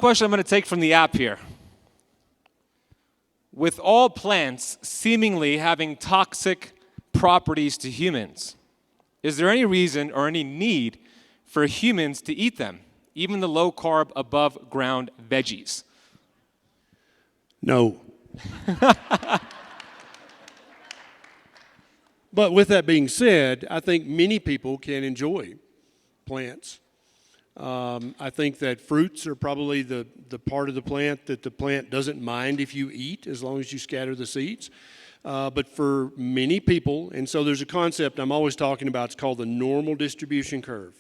question I'm going to take from the app here. With all plants seemingly having toxic properties to humans, is there any reason or any need for humans to eat them, even the low-carb, above-ground veggies? No. But with that being said, I think many people can enjoy plants. I think that fruits are probably the part of the plant that the plant doesn't mind if you eat as long as you scatter the seeds. But for many people, and so there's a concept I'm always talking about, it's called the normal distribution curve.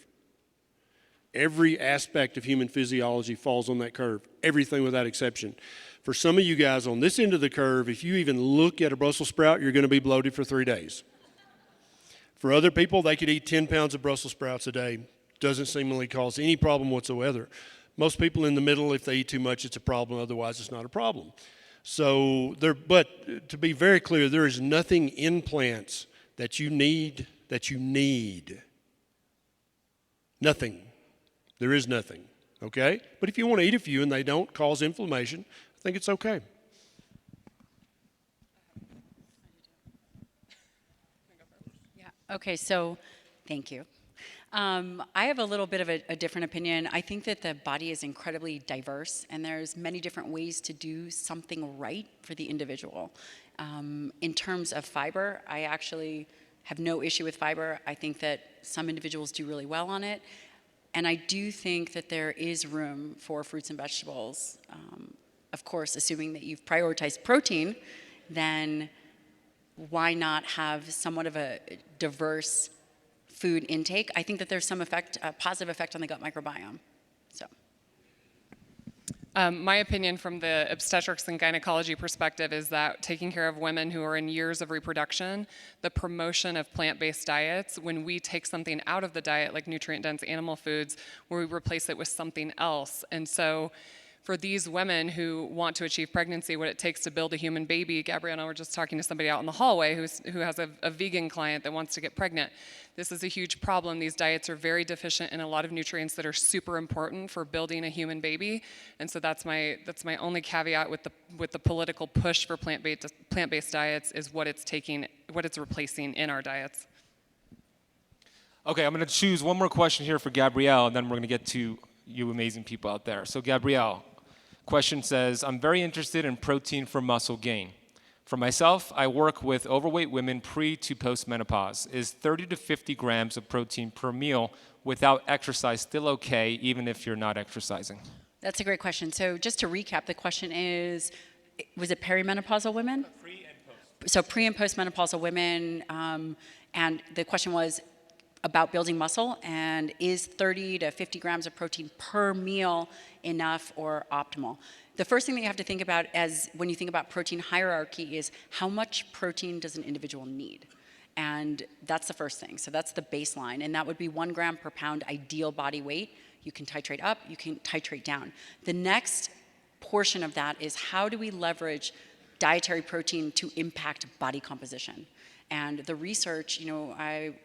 Every aspect of human physiology falls on that curve, everything without exception. For some of you guys on this end of the curve, if you even look at a Brussels sprout, you're going to be bloated for 3 days. For other people, they could eat 10 pounds of Brussels sprouts a day. Doesn't seemingly cause any problem whatsoever. Most people in the middle, if they eat too much, it's a problem. Otherwise, it's not a problem. So, but to be very clear, there is nothing in plants that you need. Nothing. There is nothing, okay? But if you want to eat a few and they don't cause inflammation, I think it's okay. Yeah, okay, so thank you. I have a little bit of a different opinion. I think that the body is incredibly diverse, and there's many different ways to do something right for the individual. In terms of fiber, I actually have no issue with fiber. I think that some individuals do really well on it. And I do think that there is room for fruits and vegetables. Of course, assuming that you've prioritized protein, then why not have somewhat of a diverse food intake? I think that there's some effect, a positive effect on the gut microbiome. So. My opinion from the obstetrics and gynecology perspective is that taking care of women who are in years of reproduction, the promotion of plant-based diets, when we take something out of the diet, like nutrient-dense animal foods, where we replace it with something else. And so for these women who want to achieve pregnancy, what it takes to build a human baby, Gabrielle and I were just talking to somebody out in the hallway who has a vegan client that wants to get pregnant. This is a huge problem. These diets are very deficient in a lot of nutrients that are super important for building a human baby. And so that's my only caveat with the political push for plant-based diets is what it's replacing in our diets. Okay, I'm going to choose one more question here for Gabrielle, and then we're going to get to you amazing people out there. So Gabrielle, question says, I'm very interested in protein for muscle gain. For myself, I work with overweight women pre to post menopause. Is 30 to 50 grams of protein per meal without exercise still okay, even if you're not exercising? That's a great question. So just to recap, the question is, was it perimenopausal women? Pre and post. So pre and postmenopausal women, and the question was about building muscle, and is 30 to 50 grams of protein per meal enough or optimal? The first thing that you have to think about when you think about protein hierarchy is how much protein does an individual need? And that's the first thing. So that's the baseline, and that would be 1 gram per pound ideal body weight. You can titrate up, you can titrate down. The next portion of that is how do we leverage dietary protein to impact body composition? And the research,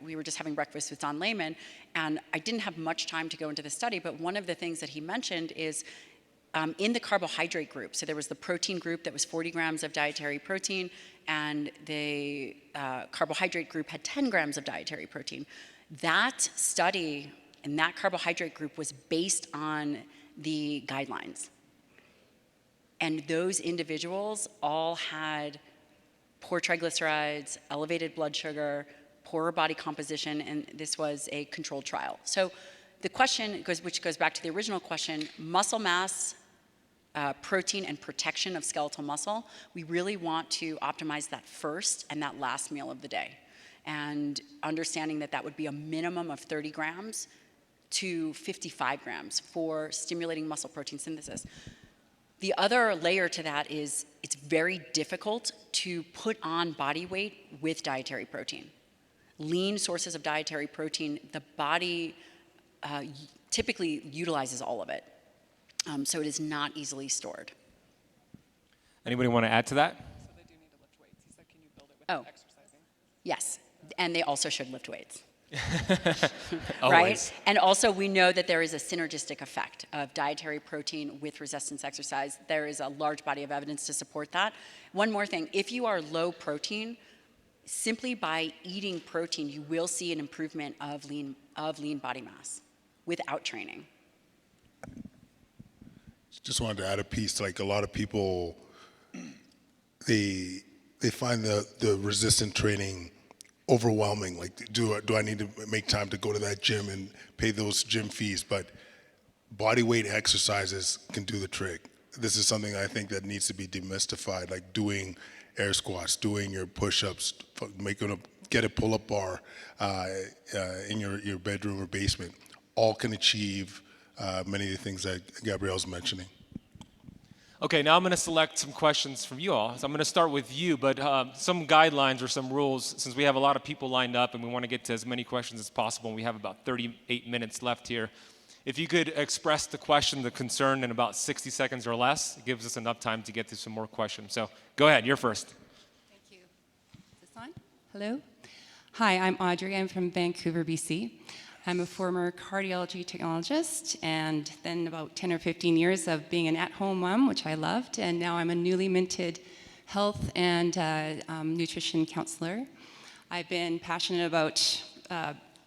we were just having breakfast with Don Lehman, and I didn't have much time to go into the study, but one of the things that he mentioned is in the carbohydrate group. So there was the protein group that was 40 grams of dietary protein, and the carbohydrate group had 10 grams of dietary protein. That study in that carbohydrate group was based on the guidelines. And those individuals all had poor triglycerides, elevated blood sugar, poorer body composition, and this was a controlled trial. So the question, which goes back to the original question, muscle mass, protein, and protection of skeletal muscle, we really want to optimize that first and that last meal of the day. And understanding that that would be a minimum of 30 grams to 55 grams for stimulating muscle protein synthesis. The other layer to that is it's very difficult to put on body weight with dietary protein. Lean sources of dietary protein, the body typically utilizes all of it. So it is not easily stored. Anybody want to add to that? So they do need to lift weights. He said, can you build it without exercising? Yes, and they also should lift weights. right? And also we know that there is a synergistic effect of dietary protein with resistance exercise. There is a large body of evidence to support that. One more thing, if you are low protein, simply by eating protein, you will see an improvement of lean body mass without training. Just wanted to add a piece. Like a lot of people, they find the resistant training overwhelming. Like, do I need to make time to go to that gym and pay those gym fees? But body weight exercises can do the trick. This is something I think that needs to be demystified. Like doing air squats, doing your push-ups, get a pull-up bar in your bedroom or basement. All can achieve many of the things that Gabrielle's mentioning. Okay, now I'm going to select some questions from you all. So I'm going to start with you, but some guidelines or some rules, since we have a lot of people lined up and we want to get to as many questions as possible, and we have about 38 minutes left here. If you could express the question, the concern in about 60 seconds or less, it gives us enough time to get to some more questions. So go ahead, you're first. Thank you. Is this on? Hello? Hi, I'm Audrey. I'm from Vancouver, BC. I'm a former cardiology technologist, and then about 10 or 15 years of being an at-home mom, which I loved, and now I'm a newly minted health and nutrition counselor. I've been passionate about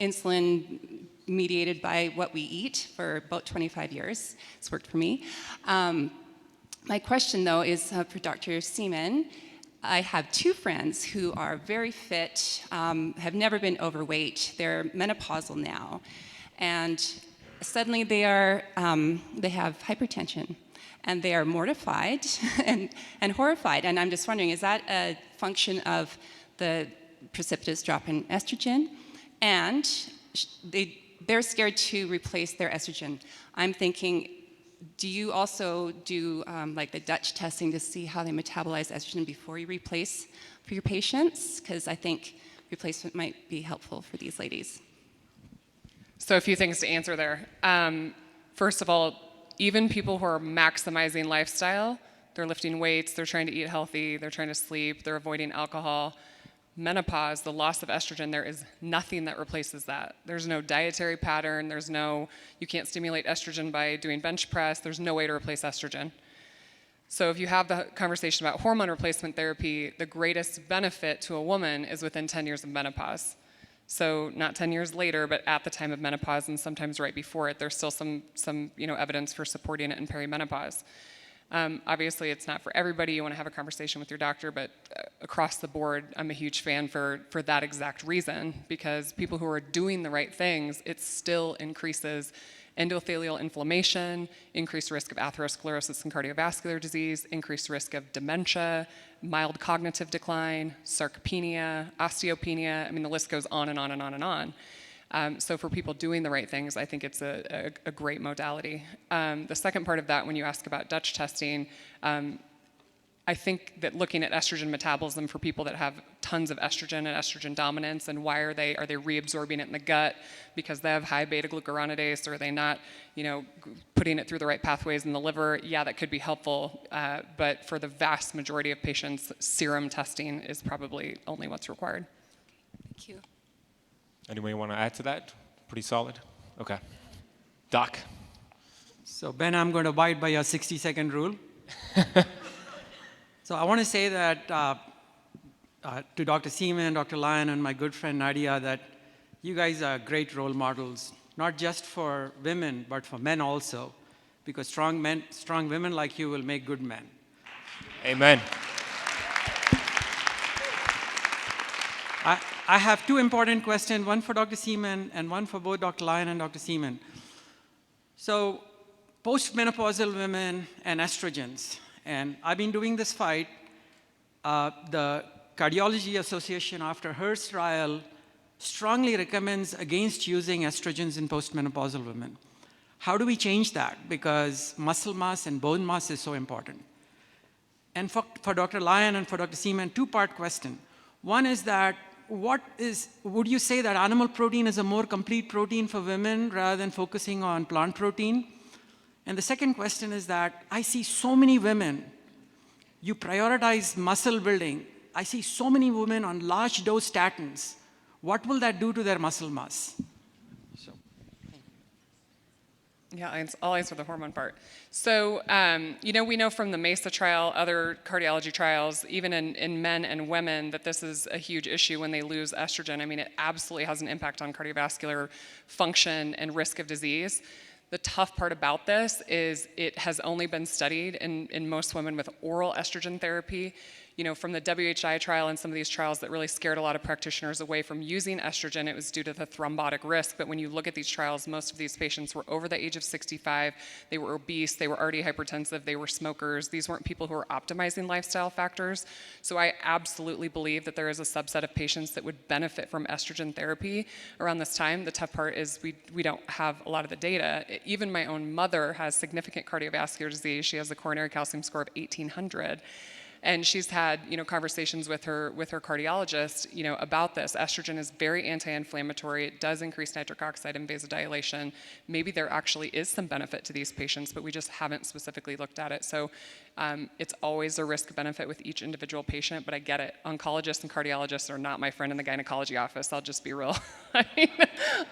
insulin mediated by what we eat for about 25 years. It's worked for me. My question, though, is for Dr. Seeman. I have two friends who are very fit, have never been overweight. They're menopausal now, and suddenly they have hypertension, and they are mortified and horrified. And I'm just wondering, is that a function of the precipitous drop in estrogen? And they're scared to replace their estrogen. I'm thinking, do you also do like the Dutch testing to see how they metabolize estrogen before you replace for your patients? Because I think replacement might be helpful for these ladies. So a few things to answer there. First of all, even people who are maximizing lifestyle, they're lifting weights, they're trying to eat healthy, they're trying to sleep, they're avoiding alcohol. Menopause, the loss of estrogen, there is nothing that replaces that. There's no dietary pattern, you can't stimulate estrogen by doing bench press, there's no way to replace estrogen. So if you have the conversation about hormone replacement therapy, the greatest benefit to a woman is within 10 years of menopause. So not 10 years later, but at the time of menopause and sometimes right before it, there's still some evidence for supporting it in perimenopause. Obviously, it's not for everybody. You want to have a conversation with your doctor, but across the board, I'm a huge fan for that exact reason, because people who are doing the right things, it still increases endothelial inflammation, increased risk of atherosclerosis and cardiovascular disease, increased risk of dementia, mild cognitive decline, sarcopenia, osteopenia. I mean, the list goes on and on and on and on. So for people doing the right things, I think it's a great modality. The second part of that, when you ask about Dutch testing, I think that looking at estrogen metabolism for people that have tons of estrogen and estrogen dominance, and why are they reabsorbing it in the gut because they have high beta-glucuronidase, or are they not, putting it through the right pathways in the liver? Yeah, that could be helpful, but for the vast majority of patients, serum testing is probably only what's required. Thank you. Anybody want to add to that? Pretty solid? Okay. Doc. So Ben, I'm going to abide by your 60-second rule. So I want to say that to Dr. Seeman, Dr. Lyon, and my good friend Nadia, that you guys are great role models, not just for women, but for men also, because strong women like you will make good men. Amen. I have two important questions, one for Dr. Seeman and one for both Dr. Lyon and Dr. Seeman. So postmenopausal women and estrogens, and I've been doing this fight. The Cardiology Association, after Hearst trial, strongly recommends against using estrogens in postmenopausal women. How do we change that? Because muscle mass and bone mass is so important. And for Dr. Lyon and for Dr. Seeman, two-part question. One is that, would you say that animal protein is a more complete protein for women rather than focusing on plant protein? And the second question is that I see so many women, you prioritize muscle building. I see so many women on large dose statins what will that do to their muscle mass? Yeah, I'll answer the hormone part. So, we know from the MESA trial, other cardiology trials, even in men and women, that this is a huge issue when they lose estrogen. I mean, it absolutely has an impact on cardiovascular function and risk of disease. The tough part about this is it has only been studied in most women with oral estrogen therapy. From the WHI trial and some of these trials that really scared a lot of practitioners away from using estrogen, it was due to the thrombotic risk. But when you look at these trials, most of these patients were over the age of 65, they were obese, they were already hypertensive, they were smokers. These weren't people who were optimizing lifestyle factors. So I absolutely believe that there is a subset of patients that would benefit from estrogen therapy around this time. The tough part is we don't have a lot of the data. Even my own mother has significant cardiovascular disease. She has a coronary calcium score of 1800. And she's had, conversations with her cardiologist, about this. Estrogen is very anti-inflammatory. It does increase nitric oxide and vasodilation. Maybe there actually is some benefit to these patients, but we just haven't specifically looked at it. So it's always a risk-benefit with each individual patient, but I get it. Oncologists and cardiologists are not my friend in the gynecology office. I'll just be real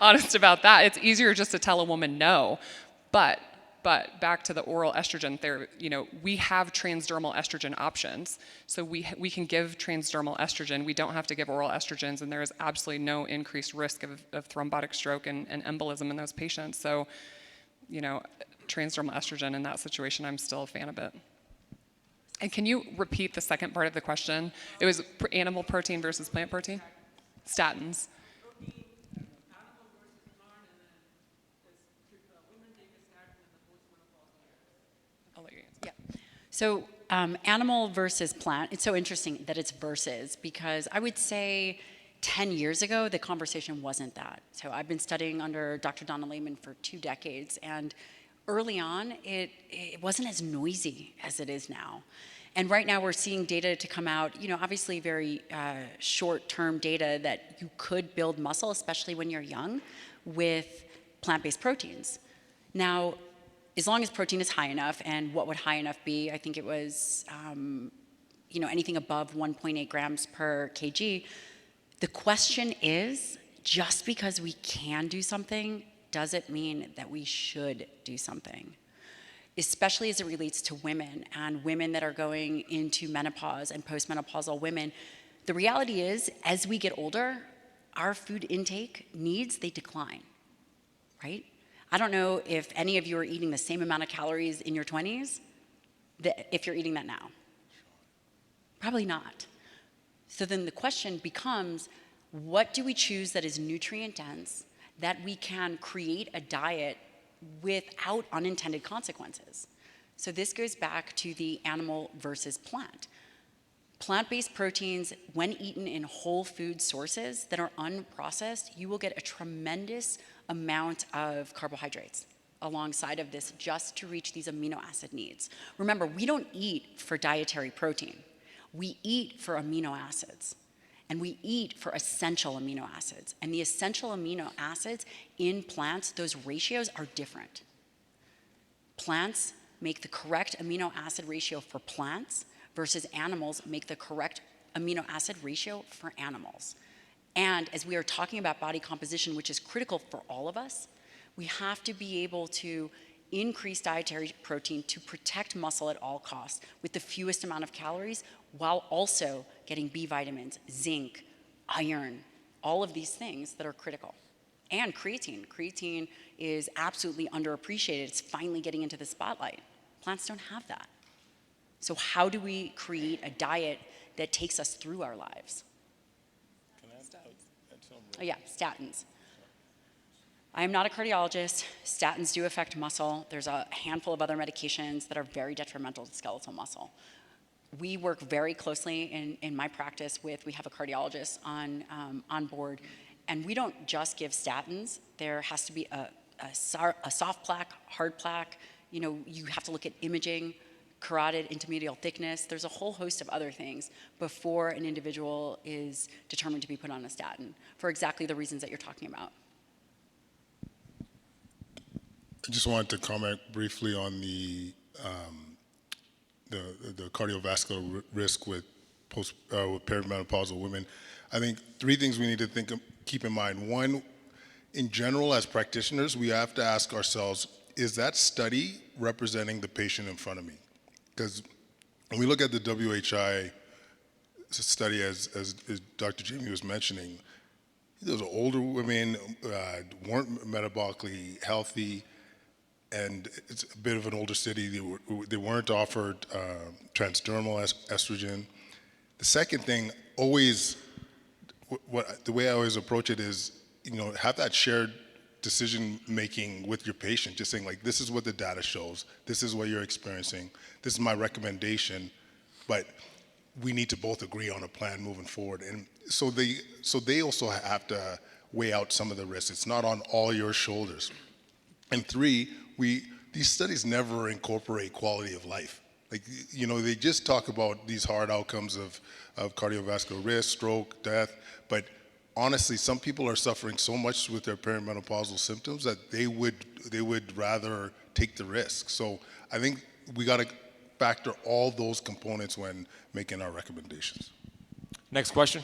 honest about that. It's easier just to tell a woman no, but back to the oral estrogen therapy, we have transdermal estrogen options. So we can give transdermal estrogen. We don't have to give oral estrogens, and there is absolutely no increased risk of thrombotic stroke and embolism in those patients. So, transdermal estrogen in that situation, I'm still a fan of it. And can you repeat the second part of the question? It was animal protein versus plant protein? Statins. So animal versus plant, it's so interesting that it's versus, because I would say 10 years ago, the conversation wasn't that. So I've been studying under Dr. Donna Lehman for 2 decades, and early on, it wasn't as noisy as it is now. And right now we're seeing data to come out, obviously very short-term data that you could build muscle, especially when you're young, with plant-based proteins. Now, as long as protein is high enough, and what would high enough be? I think it was, anything above 1.8 grams per kg. The question is, just because we can do something, does it mean that we should do something? Especially as it relates to women and women that are going into menopause and postmenopausal women. The reality is, as we get older, our food intake needs, they decline, right? I don't know if any of you are eating the same amount of calories in your 20s if you're eating that now. Probably not. So then the question becomes, what do we choose that is nutrient dense, that we can create a diet without unintended consequences? So this goes back to the animal versus plant. Plant-based proteins, when eaten in whole food sources that are unprocessed, you will get a tremendous amount of carbohydrates alongside of this just to reach these amino acid needs. Remember, we don't eat for dietary protein. We eat for amino acids, and we eat for essential amino acids. And the essential amino acids in plants, those ratios are different. Plants make the correct amino acid ratio for plants versus animals make the correct amino acid ratio for animals. And as we are talking about body composition, which is critical for all of us, we have to be able to increase dietary protein to protect muscle at all costs with the fewest amount of calories, while also getting B vitamins, zinc, iron, all of these things that are critical. And creatine. Creatine is absolutely underappreciated. It's finally getting into the spotlight. Plants don't have that. So how do we create a diet that takes us through our lives? Oh yeah, statins. I am not a cardiologist. Statins do affect muscle. There's a handful of other medications that are very detrimental to skeletal muscle. We work very closely in my practice we have a cardiologist on board, and we don't just give statins. There has to be a soft plaque, hard plaque. You have to look at imaging, carotid intermedial thickness. There's a whole host of other things before an individual is determined to be put on a statin for exactly the reasons that you're talking about. I just wanted to comment briefly on the cardiovascular risk with with perimenopausal women. I think three things we need to keep in mind. One, in general, as practitioners, we have to ask ourselves, is that study representing the patient in front of me? Because when we look at the WHI study, as Dr. Jaime was mentioning, those are older women, weren't metabolically healthy, and it's a bit of an older city. They weren't offered transdermal estrogen. The second thing, always, the way I always approach it is, have that shared decision making with your patient, just saying like, this is what the data shows, this is what you're experiencing, this is my recommendation, but we need to both agree on a plan moving forward. And so they also have to weigh out some of the risks. It's not on all your shoulders. And three, these studies never incorporate quality of life. Like, they just talk about these hard outcomes of cardiovascular risk, stroke, death, but honestly, some people are suffering so much with their perimenopausal symptoms that they would rather take the risk. So I think we got to factor all those components when making our recommendations. Next question.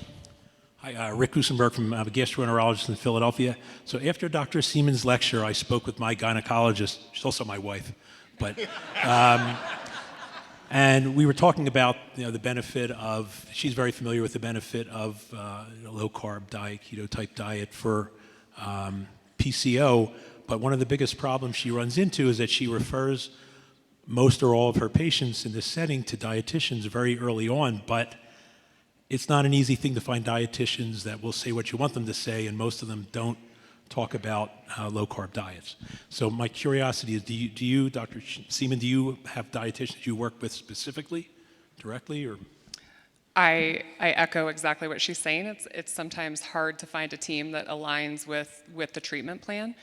Hi, Rick Kusenberg from a gastroenterologist in Philadelphia. So after Dr. Seeman's lecture, I spoke with my gynecologist. She's also my wife, but and we were talking about the benefit of. She's very familiar with the benefit of low carb diet, keto type diet for PCO. But one of the biggest problems she runs into is that she refers most or all of her patients in this setting to dietitians very early on, but it's not an easy thing to find dietitians that will say what you want them to say, and most of them don't talk about low carb diets. So my curiosity is, do you, Dr. Seeman, do you have dietitians you work with specifically, directly, or? I echo exactly what she's saying. It's sometimes hard to find a team that aligns with the treatment plan.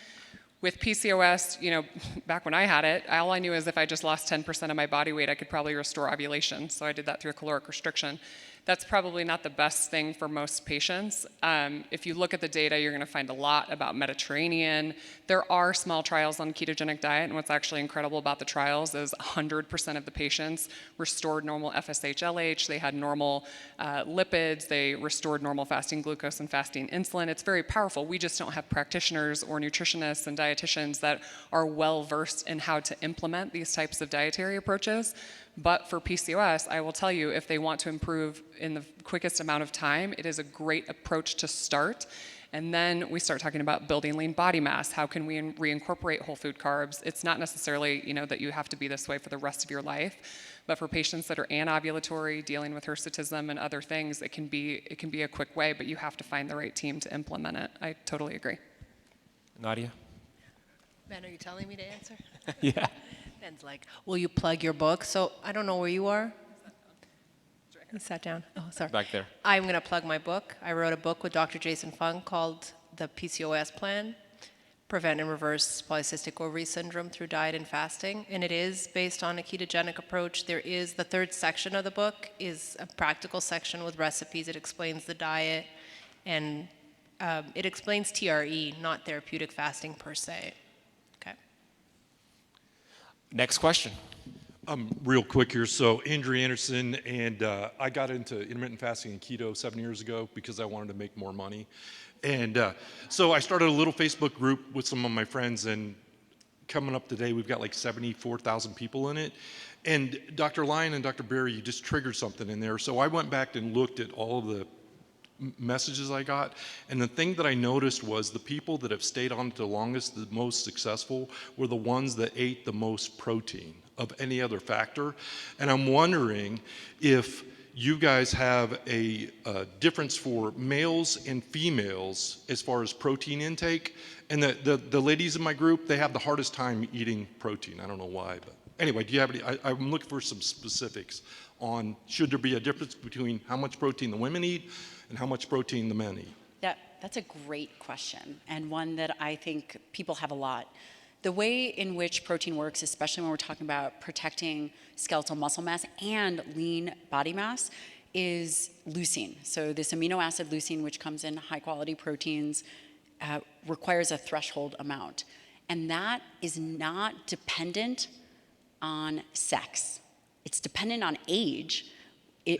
With PCOS, back when I had it, all I knew is if I just lost 10% of my body weight, I could probably restore ovulation. So I did that through a caloric restriction. That's probably not the best thing for most patients. If you look at the data, you're going to find a lot about Mediterranean. There are small trials on ketogenic diet, and what's actually incredible about the trials is 100% of the patients restored normal FSH/LH. They had normal lipids. They restored normal fasting glucose and fasting insulin. It's very powerful. We just don't have practitioners or nutritionists and dietitians that are well versed in how to implement these types of dietary approaches. But for PCOS, I will tell you, if they want to improve in the quickest amount of time, it is a great approach to start. And then we start talking about building lean body mass. How can we reincorporate whole food carbs? It's not necessarily, that you have to be this way for the rest of your life. But for patients that are anovulatory, dealing with hirsutism and other things, it can be a quick way, but you have to find the right team to implement it. I totally agree. Nadia? Ben, are you telling me to answer? Yeah. Ben's like, will you plug your book? So I don't know where you are. You sat down. Oh, sorry. Back there. I'm going to plug my book. I wrote a book with Dr. Jason Fung called The PCOS Plan, Prevent and Reverse Polycystic Ovary Syndrome Through Diet and Fasting. And it is based on a ketogenic approach. There is the third section of the book is a practical section with recipes. It explains the diet, and it explains TRE, not therapeutic fasting per se. Next question. Real quick here. So Andrew Anderson, and I got into intermittent fasting and keto 7 years ago because I wanted to make more money. And so I started a little Facebook group with some of my friends, and coming up today, we've got like 74,000 people in it. And Dr. Lyon and Dr. Berry, you just triggered something in there. So I went back and looked at all of the messages I got, and the thing that I noticed was the people that have stayed on it the longest, the most successful, were the ones that ate the most protein of any other factor. And I'm wondering if you guys have a difference for males and females as far as protein intake, and the ladies in my group, they have the hardest time eating protein. I don't know why, but anyway, do you have any? I'm looking for some specifics on should there be a difference between how much protein the women eat and how much protein the men eat? That's a great question, and one that I think people have a lot. The way in which protein works, especially when we're talking about protecting skeletal muscle mass and lean body mass, is leucine. So this amino acid leucine, which comes in high quality proteins, requires a threshold amount. And that is not dependent on sex. It's dependent on age.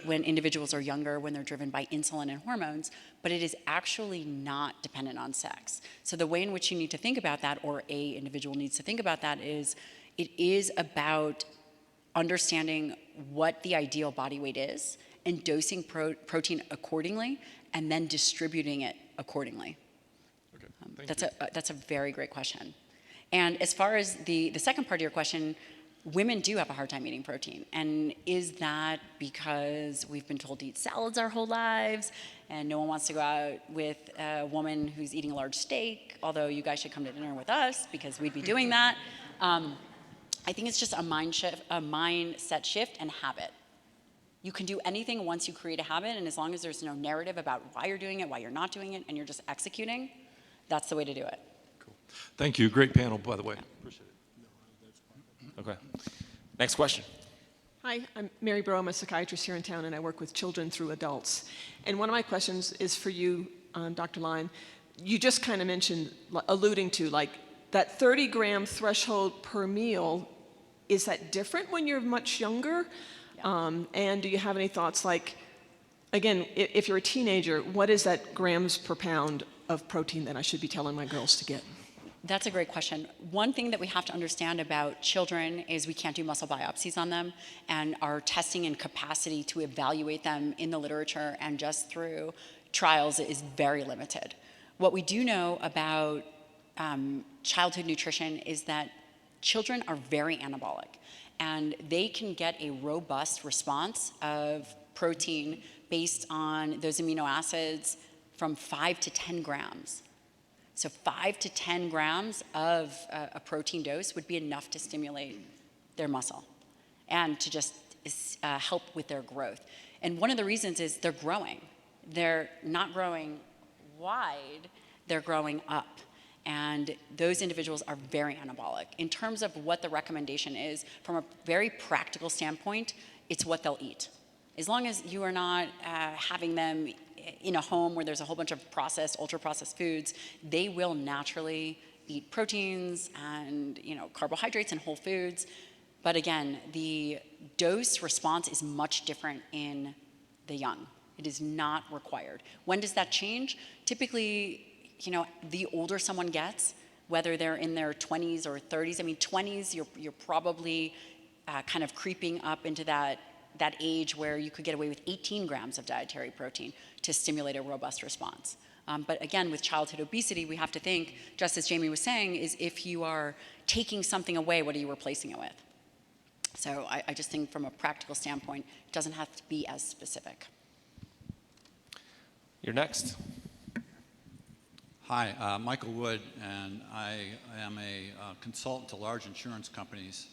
when individuals are younger, when they're driven by insulin and hormones, but it is actually not dependent on sex. So the way in which you need to think about that, or a individual needs to think about that, is it is about understanding what the ideal body weight is and dosing protein accordingly, and then distributing it accordingly. Okay, that's a very great question. And as far as the second part of your question, women do have a hard time eating protein. And is that because we've been told to eat salads our whole lives and no one wants to go out with a woman who's eating a large steak, although you guys should come to dinner with us because we'd be doing that. I think it's just a mindset shift and habit. You can do anything once you create a habit, and as long as there's no narrative about why you're doing it, why you're not doing it, and you're just executing, that's the way to do it. Cool. Thank you. Great panel, by the way. Appreciate it. Okay. Next question. Hi, I'm Mary Bro. I'm a psychiatrist here in town, and I work with children through adults. And one of my questions is for you, Dr. Lyon. You just kind of mentioned, alluding to, like, that 30-gram threshold per meal. Is that different when you're much younger? Yeah. And do you have any thoughts, like, again, if you're a teenager, what is that grams per pound of protein that I should be telling my girls to get? That's a great question. One thing that we have to understand about children is we can't do muscle biopsies on them, and our testing and capacity to evaluate them in the literature and just through trials is very limited. What we do know about childhood nutrition is that children are very anabolic, and they can get a robust response of protein based on those amino acids from 5 to 10 grams. So 5 to 10 grams of a protein dose would be enough to stimulate their muscle and to just help with their growth. And one of the reasons is they're growing. They're not growing wide, they're growing up. And those individuals are very anabolic. In terms of what the recommendation is, from a very practical standpoint, it's what they'll eat. As long as you are not having them in a home where there's a whole bunch of processed, ultra-processed foods, they will naturally eat proteins and carbohydrates and whole foods. But again, the dose response is much different in the young. It is not required. When does that change? Typically, the older someone gets, whether they're in their 20s or 30s, 20s, you're probably kind of creeping up into that age where you could get away with 18 grams of dietary protein to stimulate a robust response. But again, with childhood obesity, we have to think, just as Jaime was saying, is if you are taking something away, what are you replacing it with? So I just think from a practical standpoint, it doesn't have to be as specific. You're next. Hi, Michael Wood, and I am a consultant to large insurance companies,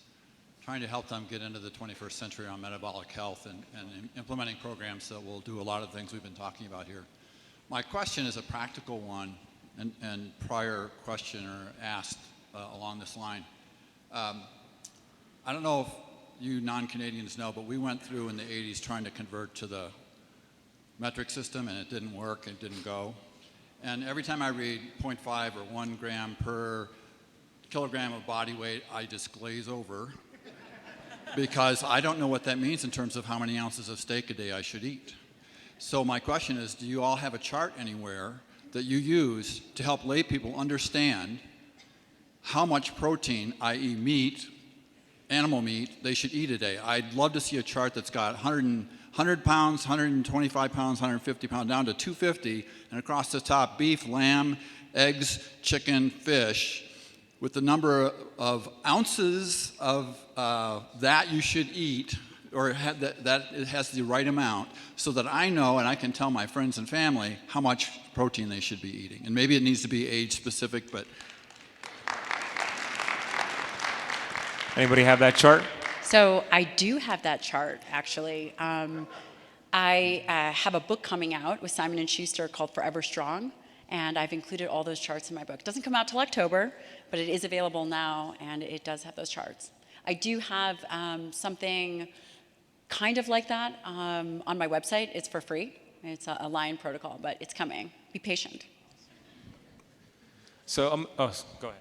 trying to help them get into the 21st century on metabolic health and implementing programs that will do a lot of things we've been talking about here. My question is a practical one, and prior questioner asked along this line. I don't know if you non-Canadians know, but we went through in the 80s trying to convert to the metric system, and it didn't work, it didn't go. And every time I read 0.5 or 1 gram per kilogram of body weight, I just glaze over because I don't know what that means in terms of how many ounces of steak a day I should eat. So my question is, do you all have a chart anywhere that you use to help lay people understand how much protein, i.e. meat, animal meat, they should eat a day? I'd love to see a chart that's got 100 pounds, 125 pounds, 150 pounds, down to 250, and across the top, beef, lamb, eggs, chicken, fish, with the number of ounces of that you should eat, or that it has the right amount, so that I know and I can tell my friends and family how much protein they should be eating. And maybe it needs to be age specific, but. Anybody have that chart? So I do have that chart, actually. I have a book coming out with Simon & Schuster called Forever Strong, and I've included all those charts in my book. It doesn't come out till October, but it is available now, and it does have those charts. I do have something kind of like that on my website. It's for free. It's a Lyon protocol, but it's coming. Be patient. So, go ahead.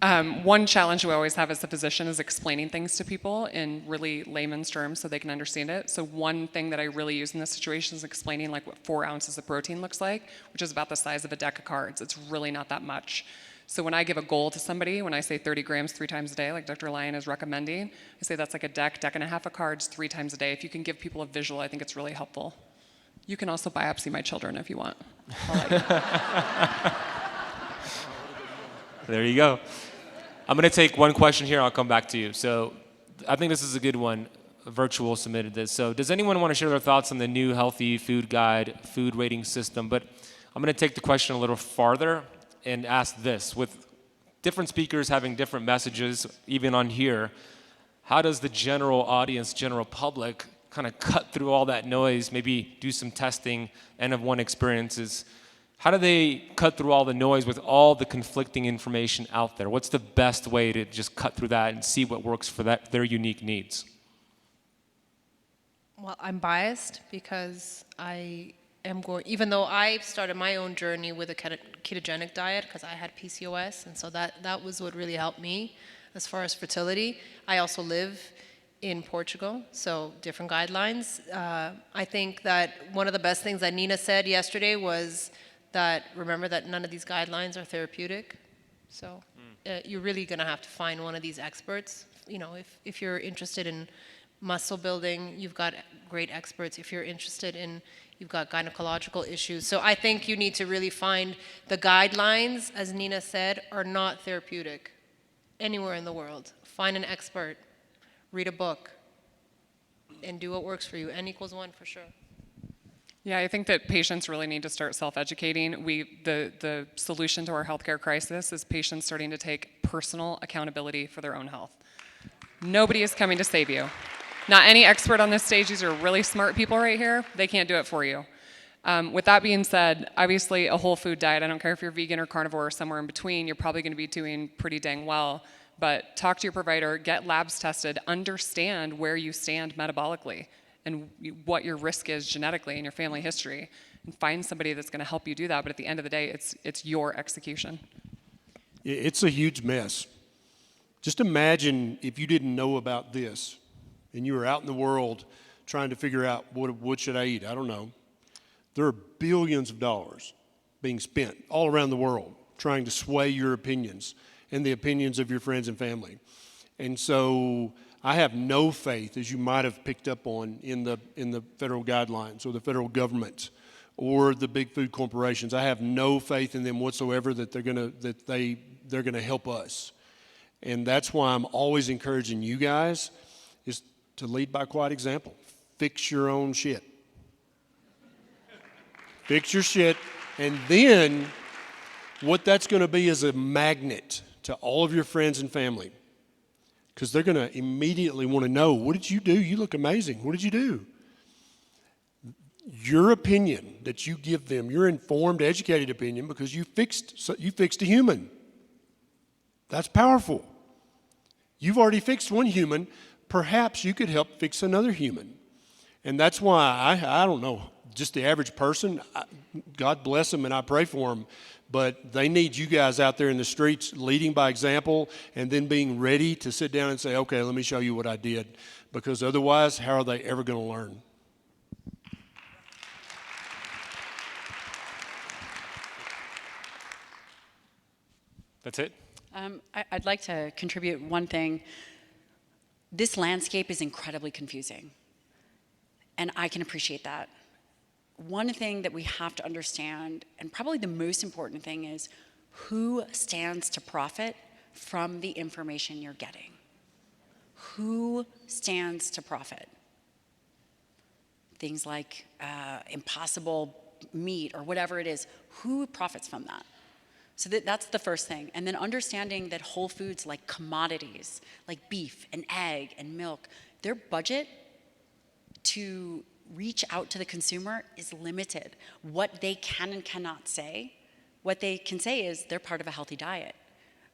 One challenge we always have as a physician is explaining things to people in really layman's terms so they can understand it. So one thing that I really use in this situation is explaining like what 4 ounces of protein looks like, which is about the size of a deck of cards. It's really not that much. So when I give a goal to somebody, when I say 30 grams 3 times a day, like Dr. Lyon is recommending, I say that's like a deck and a half of cards 3 times a day. If you can give people a visual, I think it's really helpful. You can also biopsy my children if you want. There you go. I'm going to take one question here. I'll come back to you. So I think this is a good one. Virtual submitted this. So does anyone want to share their thoughts on the new healthy food guide, food rating system? But I'm going to take the question a little farther and ask this. With different speakers having different messages, even on here, how does the general audience, general public, kind of cut through all that noise, maybe do some testing, N of 1 experiences? How do they cut through all the noise with all the conflicting information out there? What's the best way to just cut through that and see what works for their unique needs? Well, I'm biased because I am going, even though I started my own journey with a ketogenic diet because I had PCOS, and so that was what really helped me as far as fertility. I also live in Portugal, so different guidelines. I think that one of the best things that Nina said yesterday was that remember that none of these guidelines are therapeutic. So you're really going to have to find one of these experts. You know, if you're interested in muscle building, you've got great experts. If you're interested in, you've got gynecological issues. So I think you need to really find the guidelines, as Nina said, are not therapeutic anywhere in the world. Find an expert, read a book, and do what works for you. N equals 1 for sure. Yeah, I think that patients really need to start self-educating. The solution to our healthcare crisis is patients starting to take personal accountability for their own health. Nobody is coming to save you. Not any expert on this stage. These are really smart people right here. They can't do it for you. With that being said, obviously a whole food diet, I don't care if you're vegan or carnivore or somewhere in between, you're probably going to be doing pretty dang well. But talk to your provider, get labs tested, understand where you stand metabolically and what your risk is genetically in your family history, and find somebody that's going to help you do that. But at the end of the day, it's your execution. It's a huge mess. Just imagine if you didn't know about this and you were out in the world trying to figure out what should I eat? I don't know. There are billions of dollars being spent all around the world trying to sway your opinions and the opinions of your friends and family. And so I have no faith, as you might have picked up on, in the federal guidelines or the federal government or the big food corporations. I have no faith in them whatsoever that they're gonna help us. And that's why I'm always encouraging you guys is to lead by quiet example. Fix your own shit. Fix your shit, and then what that's going to be is a magnet to all of your friends and family, because they're going to immediately want to know, what did you do? You look amazing. What did you do? Your opinion that you give them, your informed, educated opinion, because you fixed a human. That's powerful. You've already fixed one human. Perhaps you could help fix another human. And that's why I don't know, just the average person, God bless them and I pray for them, but they need you guys out there in the streets leading by example and then being ready to sit down and say, okay, let me show you what I did, because otherwise, how are they ever going to learn? That's it? I'd like to contribute one thing. This landscape is incredibly confusing, and I can appreciate that. One thing that we have to understand, and probably the most important thing, is who stands to profit from the information you're getting. Who stands to profit? Things like impossible meat or whatever it is, who profits from that? So that's the first thing. And then understanding that whole foods like commodities, like beef and egg and milk, their budget to reach out to the consumer is limited. What they can and cannot say, what they can say is they're part of a healthy diet,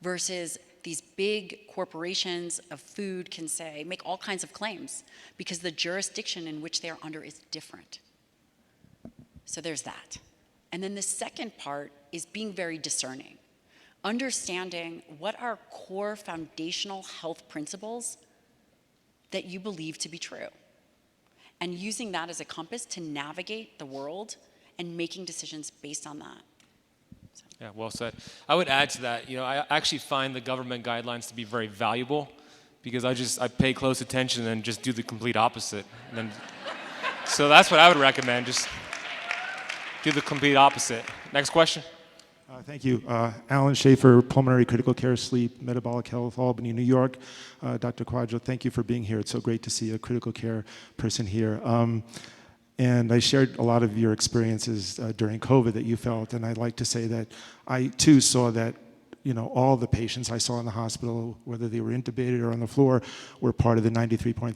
versus these big corporations of food can say, make all kinds of claims because the jurisdiction in which they are under is different. So there's that. And then the second part is being very discerning. understanding what are core foundational health principles that you believe to be true, and using that as a compass to navigate the world and making decisions based on that. Yeah, well said. I would add to that, I actually find the government guidelines to be very valuable because I pay close attention and just do the complete opposite. So that's what I would recommend, just do the complete opposite. Next question. Thank you. Alan Schaefer, Pulmonary Critical Care, Sleep, Metabolic Health, Albany, New York. Dr. Kwadwo, thank you for being here. It's so great to see a critical care person here. And I shared a lot of your experiences during COVID that you felt, and I'd like to say that I too saw that all the patients I saw in the hospital, whether they were intubated or on the floor, were part of the 93.3%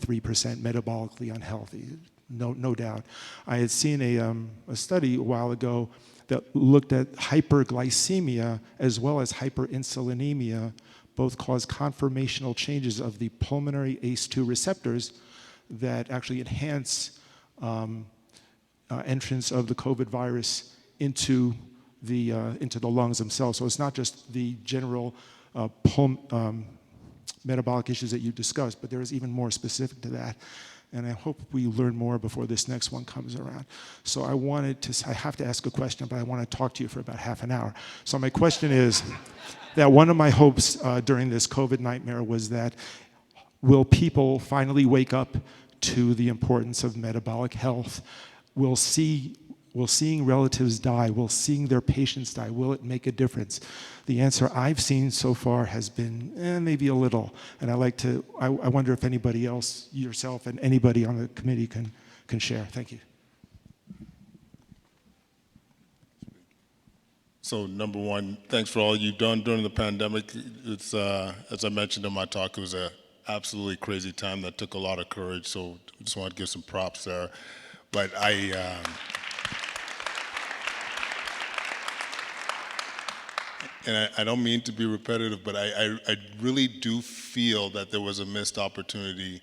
metabolically unhealthy, no doubt. I had seen a study a while ago that looked at hyperglycemia as well as hyperinsulinemia, both cause conformational changes of the pulmonary ACE2 receptors that actually enhance entrance of the COVID virus into the lungs themselves. So it's not just the general metabolic issues that you discussed, but there is even more specific to that. And I hope we learn more before this next one comes around. So I have to ask a question, but I want to talk to you for about half an hour. So my question is that one of my hopes during this COVID nightmare was that will people finally wake up to the importance of metabolic health? Will seeing relatives die, will seeing their patients die, will it make a difference? The answer I've seen so far has been maybe a little. And I wonder if anybody else, yourself and anybody on the committee can share. Thank you. So number one, thanks for all you've done during the pandemic. It's, as I mentioned in my talk, it was an absolutely crazy time that took a lot of courage. So I just want to give some props there. But and I don't mean to be repetitive, but I really do feel that there was a missed opportunity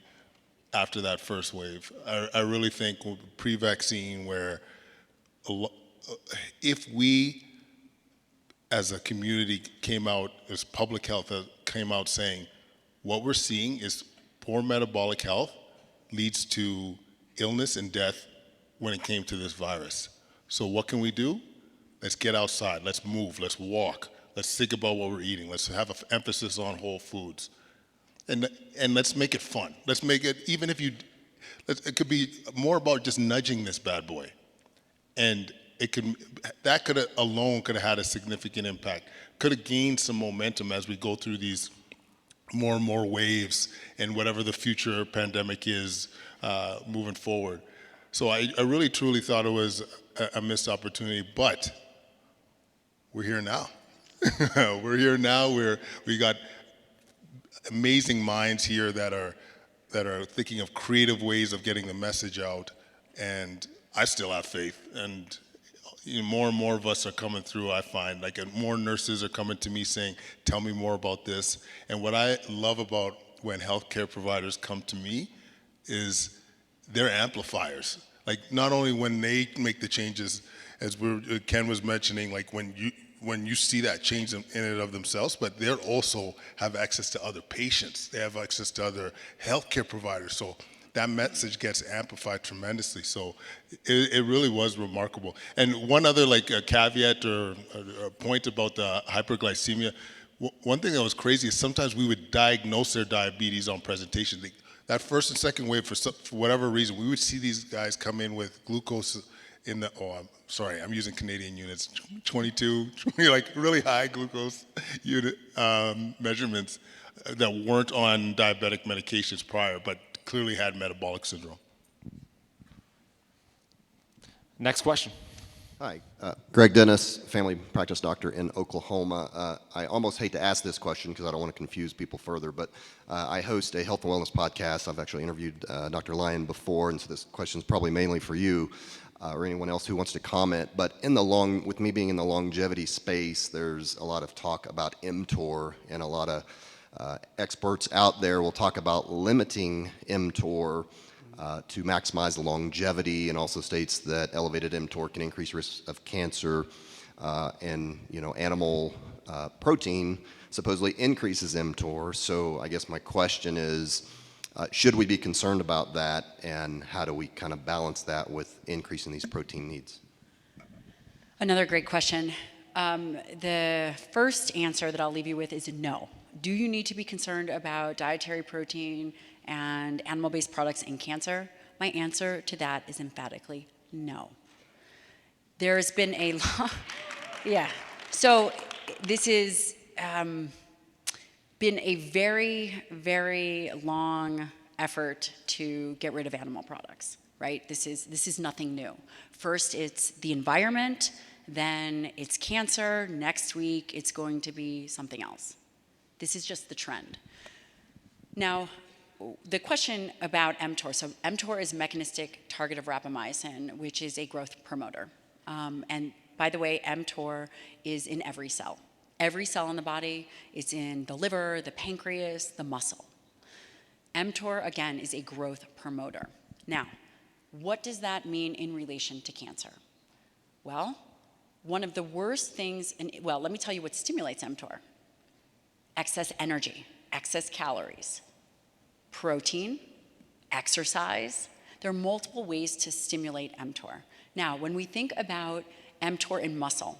after that first wave. I really think pre-vaccine, where if we as a community came out, as public health came out saying, what we're seeing is poor metabolic health leads to illness and death when it came to this virus. So what can we do? Let's get outside, let's move, let's walk, let's think about what we're eating, let's have an emphasis on whole foods. And let's make it fun. Let's make it, even if it could be more about just nudging this bad boy. And that alone could have had a significant impact. Could have gained some momentum as we go through these more and more waves and whatever the future pandemic is moving forward. So I really truly thought it was a missed opportunity, but we're here now. We're here now. We got amazing minds here that are thinking of creative ways of getting the message out, and I still have faith. And more and more of us are coming through. I find more nurses are coming to me saying, "Tell me more about this." And what I love about when healthcare providers come to me is they're amplifiers. Not only when they make the changes, as Ken was mentioning, when you see that change in and of themselves, but they also have access to other patients. They have access to other healthcare providers. So that message gets amplified tremendously. So it really was remarkable. And one other caveat or a point about the hyperglycemia, one thing that was crazy is sometimes we would diagnose their diabetes on presentation. That first and second wave, for whatever reason, we would see these guys come in with glucose in the, I'm using Canadian units, 22, really high glucose unit measurements that weren't on diabetic medications prior, but clearly had metabolic syndrome. Next question. Hi, Greg Dennis, family practice doctor in Oklahoma. I almost hate to ask this question because I don't want to confuse people further, but I host a health and wellness podcast. I've actually interviewed Dr. Lyon before, and so this question is probably mainly for you or anyone else who wants to comment. But with me being in the longevity space, there's a lot of talk about mTOR, and a lot of experts out there will talk about limiting mTOR to maximize the longevity, and also states that elevated mTOR can increase risk of cancer and animal protein supposedly increases mTOR. So I guess my question is, should we be concerned about that, and how do we kind of balance that with increasing these protein needs? Another great question. The first answer that I'll leave you with is no. Do you need to be concerned about dietary protein and animal-based products in cancer? My answer to that is emphatically no. There's been a lot, yeah. So this has been a very, very long effort to get rid of animal products, right? This is nothing new. First, it's the environment, then it's cancer, next week it's going to be something else. This is just the trend. Now, the question about mTOR. So mTOR is mechanistic target of rapamycin, which is a growth promoter. And by the way, mTOR is in every cell. Every cell in the body is in the liver, the pancreas, the muscle. mTOR, again, is a growth promoter. Now, what does that mean in relation to cancer? Well, one of the worst things, well, let me tell you what stimulates mTOR. Excess energy, excess calories, protein, exercise. There are multiple ways to stimulate mTOR. Now, when we think about mTOR in muscle,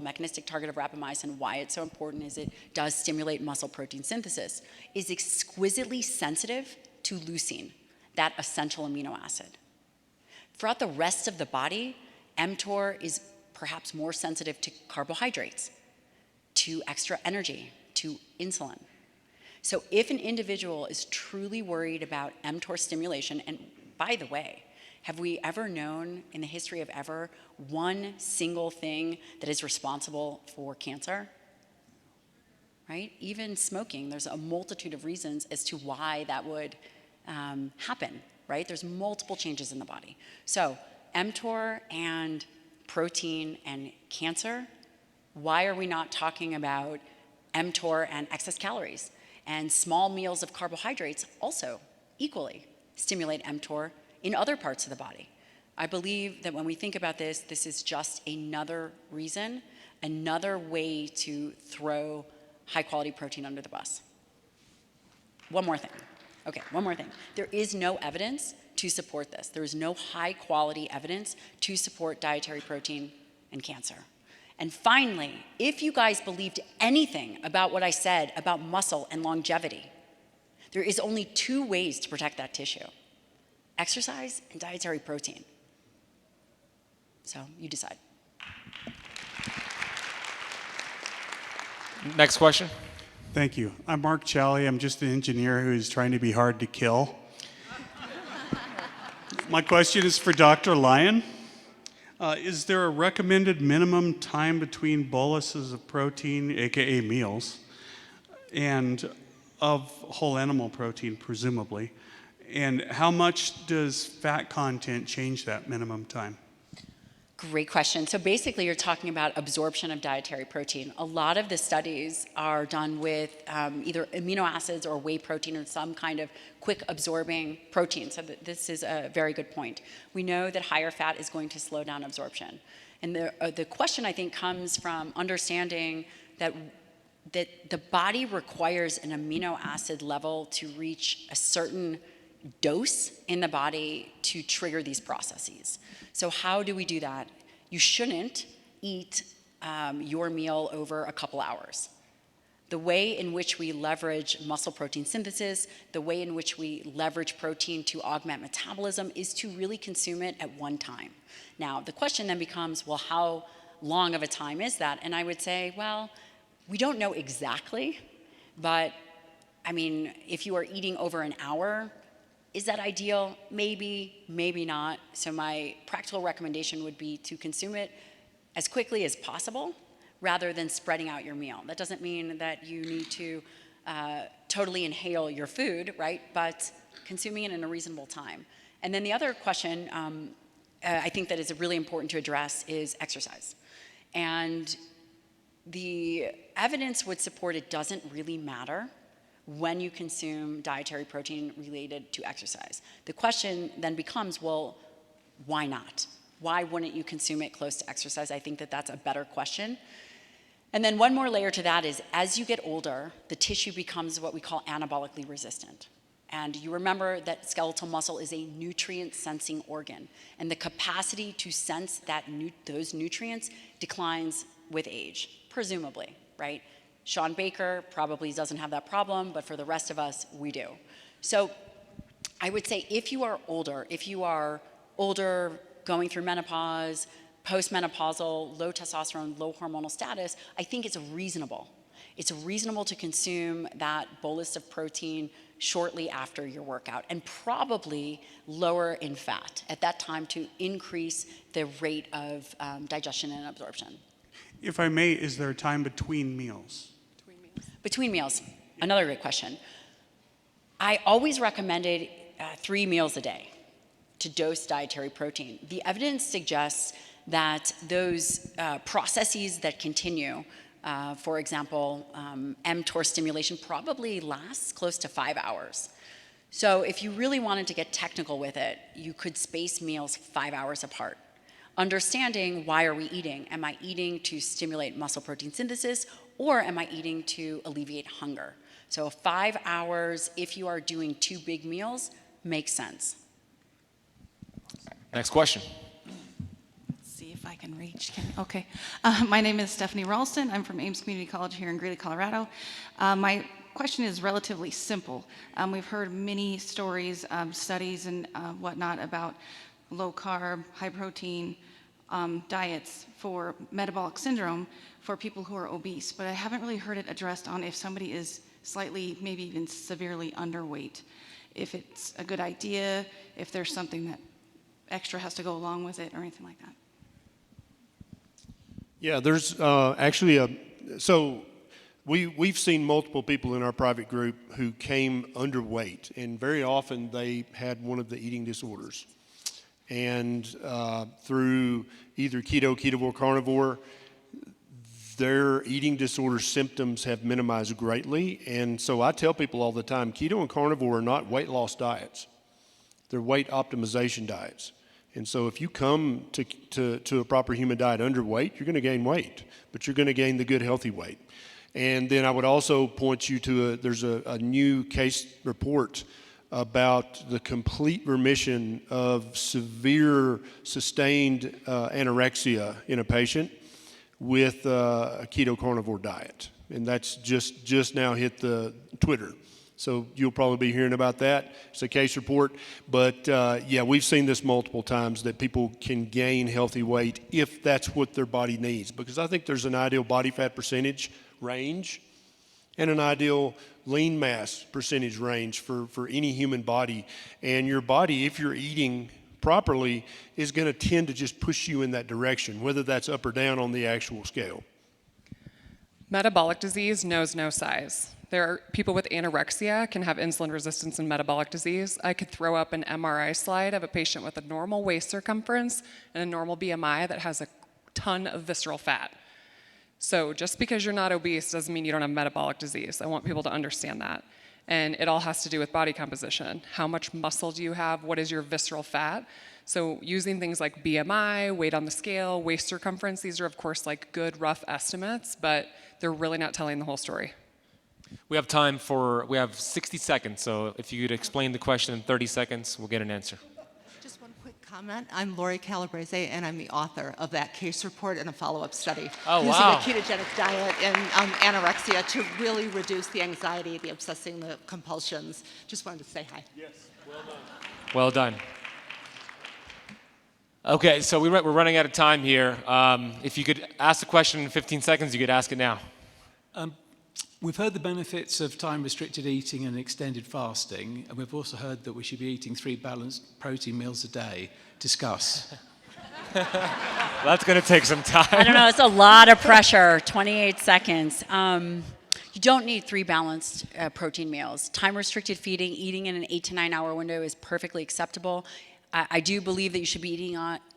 mechanistic target of rapamycin, why it's so important is it does stimulate muscle protein synthesis, is exquisitely sensitive to leucine, that essential amino acid. Throughout the rest of the body, mTOR is perhaps more sensitive to carbohydrates, to extra energy, to insulin. So if an individual is truly worried about mTOR stimulation, and by the way, have we ever known in the history of ever one single thing that is responsible for cancer? Right? Even smoking, there's a multitude of reasons as to why that would happen, right? There's multiple changes in the body. So mTOR and protein and cancer, why are we not talking about mTOR and excess calories? And small meals of carbohydrates also equally stimulate mTOR in other parts of the body. I believe that when we think about this, this is just another reason, another way to throw high-quality protein under the bus. One more thing. Okay, one more thing. There is no evidence to support this. There is no high-quality evidence to support dietary protein and cancer. And finally, if you guys believed anything about what I said about muscle and longevity, there is only 2 ways to protect that tissue: exercise and dietary protein. So you decide. Next question. Thank you. I'm Mark Challey. I'm just an engineer who's trying to be hard to kill. My question is for Dr. Lyon. Is there a recommended minimum time between boluses of protein, aka meals, and of whole animal protein, presumably? And how much does fat content change that minimum time? Great question. So basically, you're talking about absorption of dietary protein. A lot of the studies are done with either amino acids or whey protein or some kind of quick absorbing protein. So this is a very good point. We know that higher fat is going to slow down absorption. And the question, I think, comes from understanding that the body requires an amino acid level to reach a certain dose in the body to trigger these processes. So how do we do that? You shouldn't eat your meal over a couple hours. The way in which we leverage muscle protein synthesis, the way in which we leverage protein to augment metabolism is to really consume it at one time. Now, the question then becomes, well, how long of a time is that? And I would say, well, we don't know exactly, but I mean, if you are eating over an hour, is that ideal? Maybe, maybe not. So my practical recommendation would be to consume it as quickly as possible rather than spreading out your meal. That doesn't mean that you need to totally inhale your food, right? But consuming it in a reasonable time. And then the other question I think that is really important to address is exercise. And the evidence would support it doesn't really matter when you consume dietary protein related to exercise. The question then becomes, well, why not? Why wouldn't you consume it close to exercise? I think that that's a better question. And then one more layer to that is as you get older, the tissue becomes what we call anabolically resistant. And you remember that skeletal muscle is a nutrient-sensing organ, and the capacity to sense those nutrients declines with age, presumably, right? Sean Baker probably doesn't have that problem, but for the rest of us, we do. So I would say if you are older, going through menopause, postmenopausal, low testosterone, low hormonal status, I think it's reasonable. It's reasonable to consume that bolus of protein shortly after your workout, and probably lower in fat at that time to increase the rate of digestion and absorption. If I may, is there a time between meals? Between meals, another great question. I always recommended 3 meals a day to dose dietary protein. The evidence suggests that those processes that continue, for example, mTOR stimulation probably lasts close to 5 hours. So if you really wanted to get technical with it, you could space meals 5 hours apart. Understanding why are we eating? Am I eating to stimulate muscle protein synthesis, or am I eating to alleviate hunger? So 5 hours, if you are doing 2 big meals, makes sense. Next question. See if I can reach. Okay. My name is Stephanie Ralston. I'm from Ames Community College here in Greeley, Colorado. My question is relatively simple. We've heard many stories, studies, and whatnot about low carb, high protein diets for metabolic syndrome for people who are obese, but I haven't really heard it addressed on if somebody is slightly, maybe even severely underweight, if it's a good idea, if there's something that extra has to go along with it or anything like that. Yeah, there's actually so we've seen multiple people in our private group who came underweight, and very often they had one of the eating disorders. And through either keto, ketovore, carnivore, their eating disorder symptoms have minimized greatly. And so I tell people all the time, keto and carnivore are not weight loss diets. They're weight optimization diets. And so if you come to a proper human diet underweight, you're going to gain weight, but you're going to gain the good healthy weight. And then I would also point you to there's a new case report about the complete remission of severe sustained anorexia in a patient with a keto carnivore diet. And that's just now hit the Twitter. So you'll probably be hearing about that. It's a case report. But yeah, we've seen this multiple times that people can gain healthy weight if that's what their body needs. Because I think there's an ideal body fat percentage range and an ideal lean mass percentage range for any human body. And your body, if you're eating properly, is going to tend to just push you in that direction, whether that's up or down on the actual scale. Metabolic disease knows no size. There are people with anorexia can have insulin resistance and metabolic disease. I could throw up an MRI slide of a patient with a normal waist circumference and a normal BMI that has a ton of visceral fat. So just because you're not obese doesn't mean you don't have metabolic disease. I want people to understand that. And it all has to do with body composition. How much muscle do you have? What is your visceral fat? So using things like BMI, weight on the scale, waist circumference, these are of course like good rough estimates, but they're really not telling the whole story. We have 60 seconds, so if you could explain the question in 30 seconds, we'll get an answer. Just one quick comment. I'm Lori Calabrese, and I'm the author of that case report and a follow-up study Oh, using wow. a ketogenic diet and anorexia to really reduce the anxiety, the obsessing, the compulsions. Just wanted to say hi. Yes, well done. Well done. Okay, so we're running out of time here. If you could ask the question in 15 seconds, you could ask it now. We've heard the benefits of time-restricted eating and extended fasting, and we've also heard that we should be eating 3 balanced protein meals a day. Discuss. That's going to take some time. I don't know, it's a lot of pressure, 28 seconds. You don't need 3 balanced protein meals. Time-restricted feeding, eating in an 8 to 9 hour window is perfectly acceptable. I do believe that you should be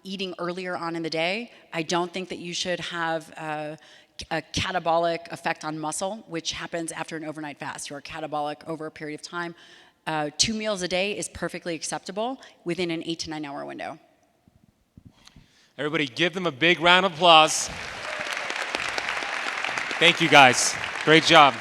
eating earlier on in the day. I don't think that you should have a catabolic effect on muscle, which happens after an overnight fast, or catabolic over a period of time. 2 meals a day is perfectly acceptable within an 8 to 9 hour window. Everybody give them a big round of applause. Thank you, guys. Great job.